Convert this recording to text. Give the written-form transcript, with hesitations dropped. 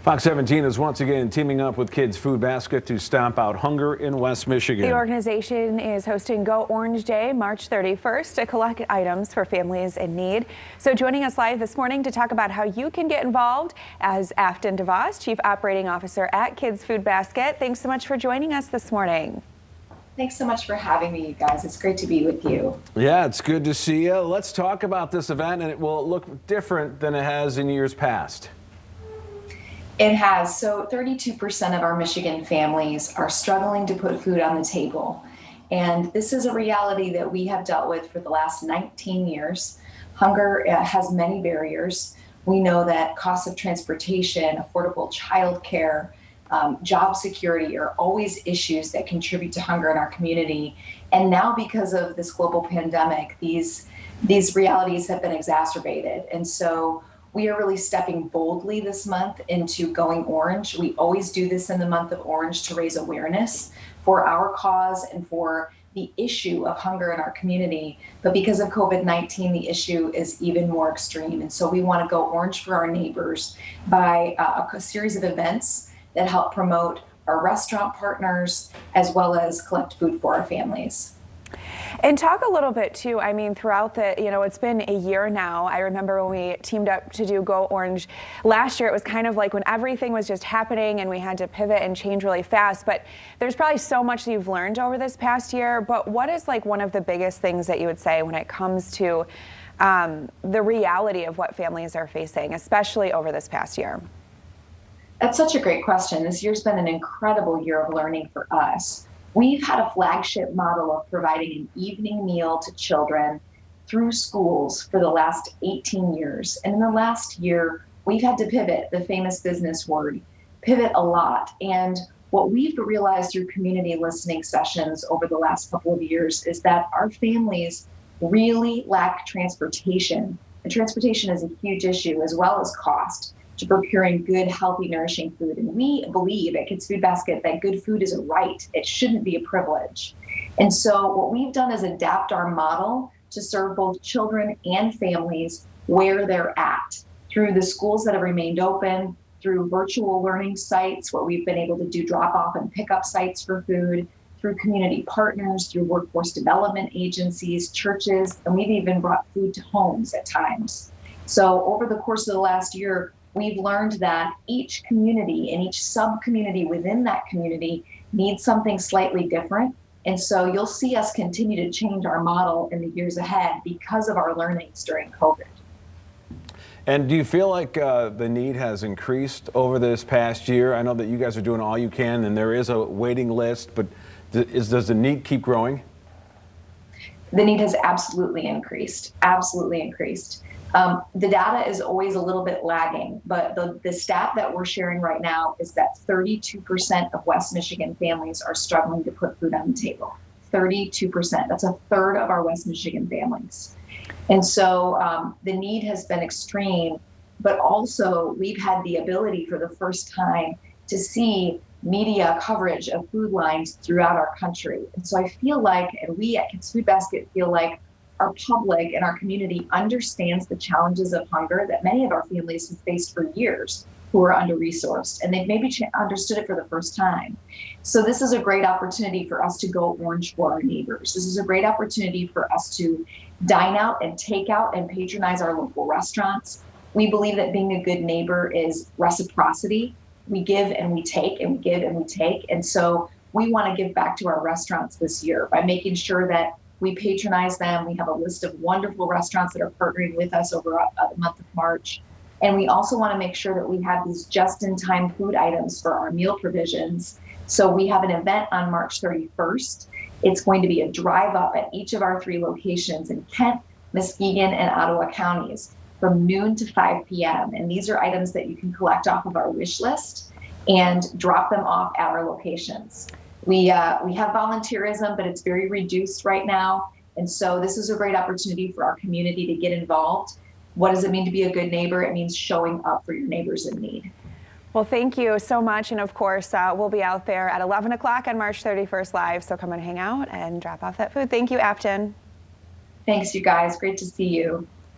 Fox 17 is once again teaming up with Kids Food Basket to stamp out hunger in West Michigan. The organization is hosting Go Orange Day, March 31st, to collect items for families in need. So joining us live this morning to talk about how you can get involved as Afton DeVos, Chief Operating Officer at Kids Food Basket. Thanks so much for joining us this morning. Thanks so much for having me, you guys. It's great to be with you. Yeah, it's good to see you. Let's talk about this event, and it will look different than it has in years past. It has. So 32% of our Michigan families are struggling to put food on the table. And this is a reality that we have dealt with for the last 19 years. Hunger has many barriers. We know that costs of transportation, affordable childcare, job security are always issues that contribute to hunger in our community. And now because of this global pandemic, these realities have been exacerbated. And so we are really stepping boldly this month into Going Orange. We always do this in the month of Orange to raise awareness for our cause and for the issue of hunger in our community. But because of COVID-19, the issue is even more extreme. And so we want to go orange for our neighbors by a series of events that help promote our restaurant partners as well as collect food for our families. And talk a little bit too, I mean, throughout it's been a year now. I remember when we teamed up to do Go Orange last year, it was kind of like when everything was just happening and we had to pivot and change really fast. But there's probably so much that you've learned over this past year. But what is like one of the biggest things that you would say when it comes to the reality of what families are facing, especially over this past year? That's such a great question. This year's been an incredible year of learning for us. We've had a flagship model of providing an evening meal to children through schools for the last 18 years. And in the last year, we've had to pivot, the famous business word, pivot a lot. And what we've realized through community listening sessions over the last couple of years is that our families really lack transportation. And transportation is a huge issue, as well as cost, to procuring good, healthy, nourishing food. And we believe at Kids Food Basket that good food is a right. It shouldn't be a privilege. And so what we've done is adapt our model to serve both children and families where they're at, through the schools that have remained open, through virtual learning sites where we've been able to do drop-off and pick-up sites for food, through community partners, through workforce development agencies, churches, and we've even brought food to homes at times. So over the course of the last year, we've learned that each community and each sub-community within that community needs something slightly different. And so you'll see us continue to change our model in the years ahead because of our learnings during COVID. And do you feel like the need has increased over this past year? I know that you guys are doing all you can and there is a waiting list, but does the need keep growing? The need has absolutely increased, absolutely increased. The data is always a little bit lagging, but the stat that we're sharing right now is that 32% of West Michigan families are struggling to put food on the table. 32%. That's a third of our West Michigan families. And so the need has been extreme, but also we've had the ability for the first time to see media coverage of food lines throughout our country. And so I feel like, and we at Kids Food Basket feel like, our public and our community understands the challenges of hunger that many of our families have faced for years who are under-resourced, and they've maybe understood it for the first time. So this is a great opportunity for us to go orange for our neighbors. This is a great opportunity for us to dine out and take out and patronize our local restaurants. We believe that being a good neighbor is reciprocity. We give and we take and we give and we take. And so we want to give back to our restaurants this year by making sure that we patronize them. We have a list of wonderful restaurants that are partnering with us over the month of March. And we also want to make sure that we have these just-in-time food items for our meal provisions. So we have an event on March 31st. It's going to be a drive-up at each of our 3 locations in Kent, Muskegon, and Ottawa counties from noon to 5 p.m. And these are items that you can collect off of our wish list and drop them off at our locations. We have volunteerism, but it's very reduced right now. And so this is a great opportunity for our community to get involved. What does it mean to be a good neighbor? It means showing up for your neighbors in need. Well, thank you so much. And of course, we'll be out there at 11 o'clock on March 31st live. So come and hang out and drop off that food. Thank you, Afton. Thanks, you guys. Great to see you.